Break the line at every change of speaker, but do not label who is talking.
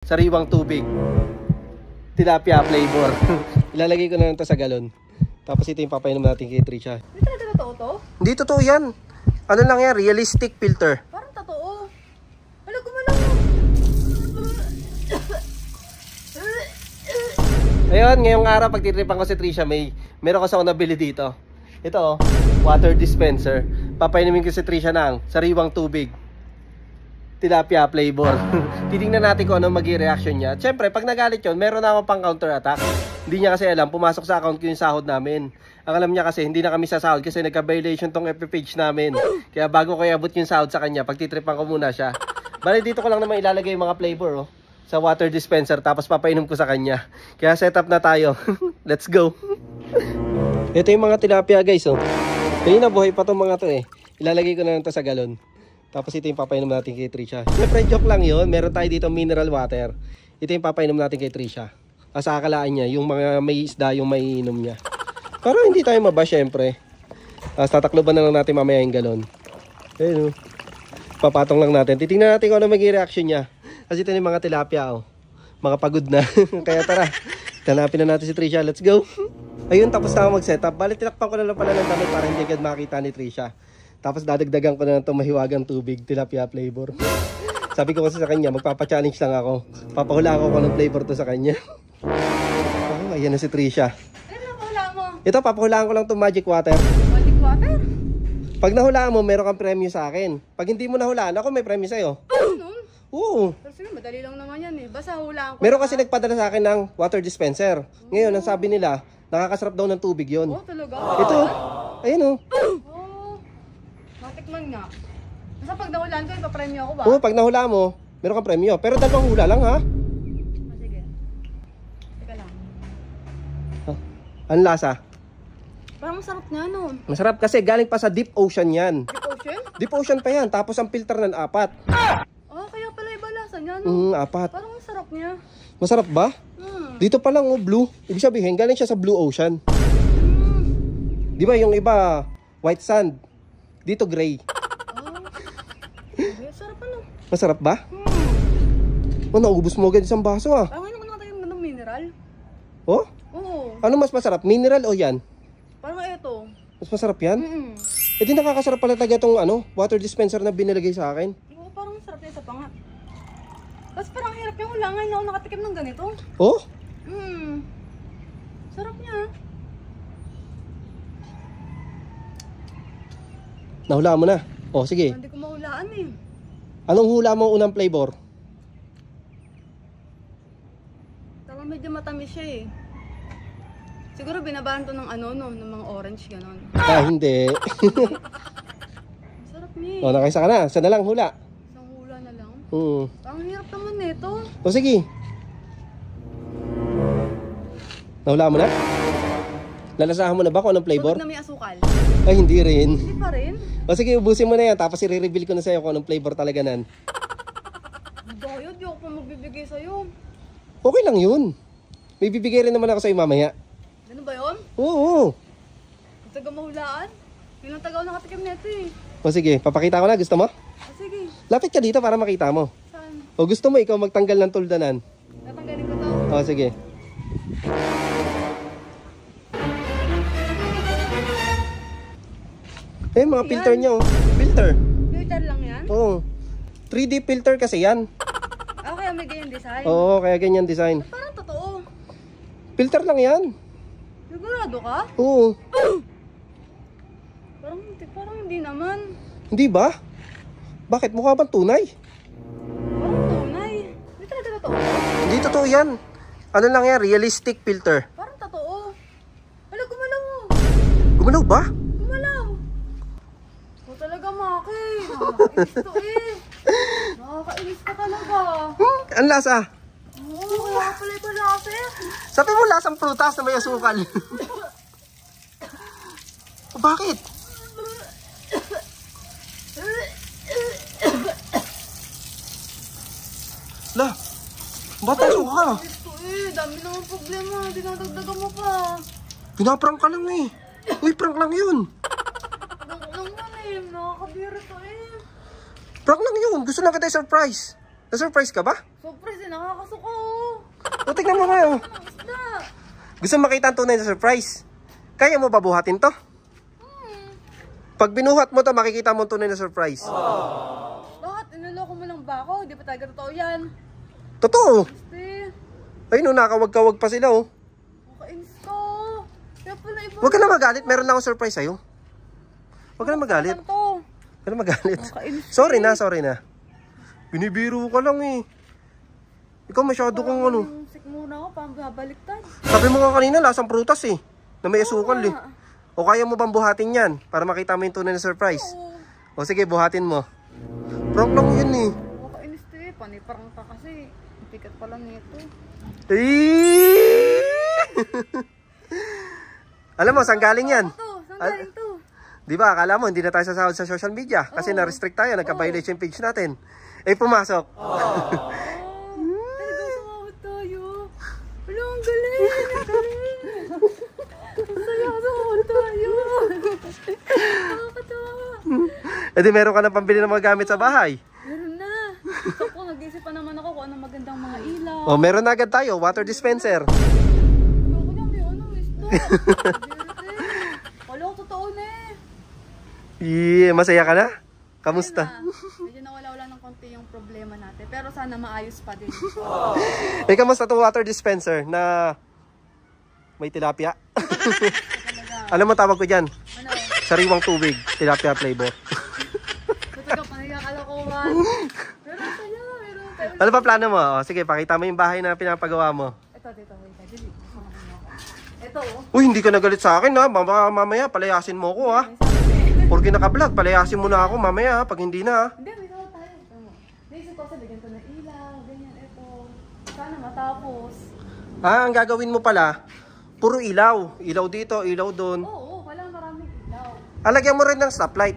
Sariwang tubig. Tilapia flavor. Ilalagay ko na lang ito sa galon. Tapos ito yung papainom natin kay Trisha.
Hindi talaga totoo to?
Hindi totoo yan. Ano lang yan? Realistic filter.
Parang totoo. Wala, gumalaw.
Ayun, ngayong araw pagtitripan ko si Trisha May, meron kasi ako nabili dito. Ito oh, water dispenser. Papainumin ko si Trisha ng sariwang tubig. Tilapia flavor. Titingnan natin kung ano magiging reaction niya. Siyempre, pag nagalit yun, meron na ako pang counter attack. Hindi niya kasi alam, pumasok sa account ko yung sahod namin. Ang alam niya kasi, hindi na kami sasahod kasi nagka-violation tong FB page namin. Kaya bago ko iabot yung sahod sa kanya, pagtitripan ko muna siya. Bali, dito ko lang naman ilalagay yung mga flavor oh, sa water dispenser, tapos papainom ko sa kanya. Kaya setup na tayo. Let's go. Ito yung mga tilapia guys oh. Kaya nabuhay pa tong mga to eh. Ilalagay ko na lang to sa galon. Tapos ito yung papainom natin kay Trisha. Siyempre joke lang yun. Meron tayo dito mineral water. Ito yung papainom natin kay Trisha. Asa akalaan niya, yung mga may isda yung may inom niya. Para hindi tayo maba syempre. Tapos tatakloban na lang natin mamaya yung galon. Ayun. Papatong lang natin. Titingnan natin kung ano magiging reaction niya. Kasi ito yung mga tilapia oh. Mga pagod na. Kaya tara. Tanapin na natin si Trisha. Let's go. Ayun, tapos na ako mag-setup. Bali, tinakpan ko na lang pala ng damit para hindi agad makita ni Trisha. Tapos dadagdagan ko na itong mahiwagang tubig, tilapia flavor. Sabi ko kasi sa kanya, magpapa-challenge lang ako. Papahulaan ko kung anong flavor to sa kanya. Oh, ayan na si Trisha.
Ano na pahulaan mo?
Ito, papahulaan ko lang itong magic water.
Magic water?
Pag nahulaan mo, meron kang premyo sa akin. Pag hindi mo nahulaan, ako may premyo sa'yo.
Ano?
Oo.
Pero sige, madali lang naman yan eh. Basta hulaan ko.
Meron kasi nagpadala sa akin ng water dispenser. Ngayon, ang sabi nila, nakakasarap daw ng tubig yon.
Oh, talaga?
Ito, ayun oh.
Matikman nga. Basta pag nahulaan ko, ipapremyo ako ba?
Oo, pag nahula mo, meron kang premyo. Pero dalawang hula lang ha.
Sige. Teka lang.
Ang lasa.
Parang masarap niya, no?
Masarap kasi galing pa sa deep ocean yan.
Deep ocean?
Deep ocean pa yan. Tapos ang filter ng 4.
Oh, kaya pala iba lasa niya, no?
4.
Parang masarap niya.
Masarap ba? Dito pa lang oh, blue. Ibig sabihin, galing siya sa blue ocean. Di ba yung iba, white sand. Dito gray.
Okay, sarap ano?
Masarap ba? Oh, naubos mo agad isang baso ah.
Parang hindi ko nakatayo ng mineral.
Oh?
Oo.
Ano mas masarap? Mineral o yan?
Parang ito.
Mas masarap yan? Eh di nakakasarap pala talaga itong ano, water dispenser na binilagay sa akin.
Oo, parang masarap niya sa panga. Tapos parang hirap yung ulangan na ako nakatikim ng ganito.
Oh?
Sarap niya.
Nahula mo na. Oh, sige.
Hindi ko mahulaan eh.
Anong hula mo unang flavor?
Parang medyo matamis siya eh. Siguro binabahan to ng ano no, ng mga orange ganon.
Ah, hindi.
Sarap niya eh.
Oh, nakaisa ka na. Saan na lang hula?
Isang hula na lang.
Hmm.
Ang hirap naman nito.
O sige. Nahula mo na? Lalasahan mo na ba kung anong flavor?
Tubig na may asukal.
Ay, hindi rin.
Hindi pa rin.
O sige, ubusin mo na yan. Tapos i-reveal ko na sa'yo kung anong flavor talaga nan.
Dahil di ako pa magbibigay sa'yo.
Okay lang yun. May bibigay rin naman ako sa'yo mamaya.
Ganun ba yun?
Oo.
Ang taga mahulaan? Yun ang taga ako nakatikim nito eh.
O sige, papakita ko na. Gusto mo?
Sige.
Lapit ka dito para makita mo.
Saan?
O gusto mo ikaw magtanggal ng tuldanan?
Tatanggalin ko to.
O sige. Eh, mga
Yan.
filter niya oh. Filter.
Filter lang yan?
Oo. 3D filter kasi yan.
Ah, kaya may ganyan design.
Oo, kaya ganyan design.
Parang totoo.
Filter lang yan.
Sigurado ka?
Oo.
Parang hindi naman.
Hindi ba? Bakit? Mukha bang tunay?
Parang tunay. Hindi talaga totoo.
Hindi totoo yan. Ano lang yan? Realistic filter.
Parang totoo. Hala, gumalaw.
Gumalaw ba?
Gumalaw. O talaga, Maki. Nakakainis to eh. Nakakainis ka talaga.
Ang lasa.
Oo, kaya pala ito lasa eh.
Sabi mo lasang prutas na may asukal. Bakit? La, ba't asuka ka?
Ito eh, dami naman problema. Dinadagdagan mo pa.
Pinaprank ka lang eh. Uy, prank lang yun.
Nakakabira to eh.
Prank lang yun. Gusto lang kita i-surprise. Na-surprise ka ba?
Surprise, nakakasuko.
O, tignan mo nga, oh.
Anong isda?
Gusto mo makita ang tunay na surprise? Kaya mo ba buhatin to? Pag binuhat mo to, makikita mo ang tunay na surprise.
Bakit? Inuloko mo lang ba ako? Hindi pa talaga totoo yan.
Totoo.
Este,
Ay, no, nakawag-kawag pa sila, oh.
nakainis ko. Kaya pala iba.
Huwag ka na magalit. Meron na akong surprise sa'yo. Huwag ka na magalit.
Ano to?
Huwag ka na magalit.
Nakainis.
Sorry na. Binibiro ka lang, eh. Ikaw masyado kong ano.
Music muna ako, parang babaliktad.
Sabi mo nga kanina, lasang prutas, eh. Na may asukal, eh. O kaya mo bang buhatin yan? Para makita mo yung tunay na surprise. O sige, buhatin mo. Prank lang yun, eh.
Nakainis to eh. Paniparang ka kasi. Pikat pala nito.
Alam mo, saan galing yan?
Ito, saan galing to?
Di ba, akala mo, hindi na tayo sasahod sa social media. Kasi na-restrict tayo, nagka-violation page natin. Eh, pumasok.
Talaga sumahod tayo. Wala, ang galing. Ang galing. Ang saya, sumahod tayo. Nakakatawa.
Eh di meron ka na pambili ng mga gamit sa bahay.
Meron na. Ako, nag-isip pa naman ako kung anong magandang mga ilaw.
O, meron na agad tayo, water dispenser.
Ayoko lang, may ano, misto. Wala ko, totoo na eh.
Yeah, masaya ka na? Kamusta?
Medyo nawala-wala ng konti yung problema natin. Pero sana maayos pa din.
Eh, kamusta itong water dispenser na may tilapia? Alam mo tawag ko dyan?
Ano?
Sariwang tubig, tilapia flavor.
Totoo pa, nagkakalokohan. Pero saya, meron tayo.
Ano pa plano mo? O, sige, pakita mo yung bahay na pinapagawa mo.
Ito, dito, wait. Dili. Ito, oh.
Uy, hindi ka nagalit sa akin ha. Mamaya, palayasin mo ko ha. Porque naka-vlog, palayasin mo na ako mamaya ha, pag hindi na ha.
Hindi, may tawag tayo. Tama. Naisip ko sabi, ganito na ilaw, ganyan, ito. Sana matapos.
Ah, ang gagawin mo pala, puro ilaw. Ilaw dito, ilaw doon.
Oo, wala maraming ilaw.
Alagyan mo rin ng stoplight.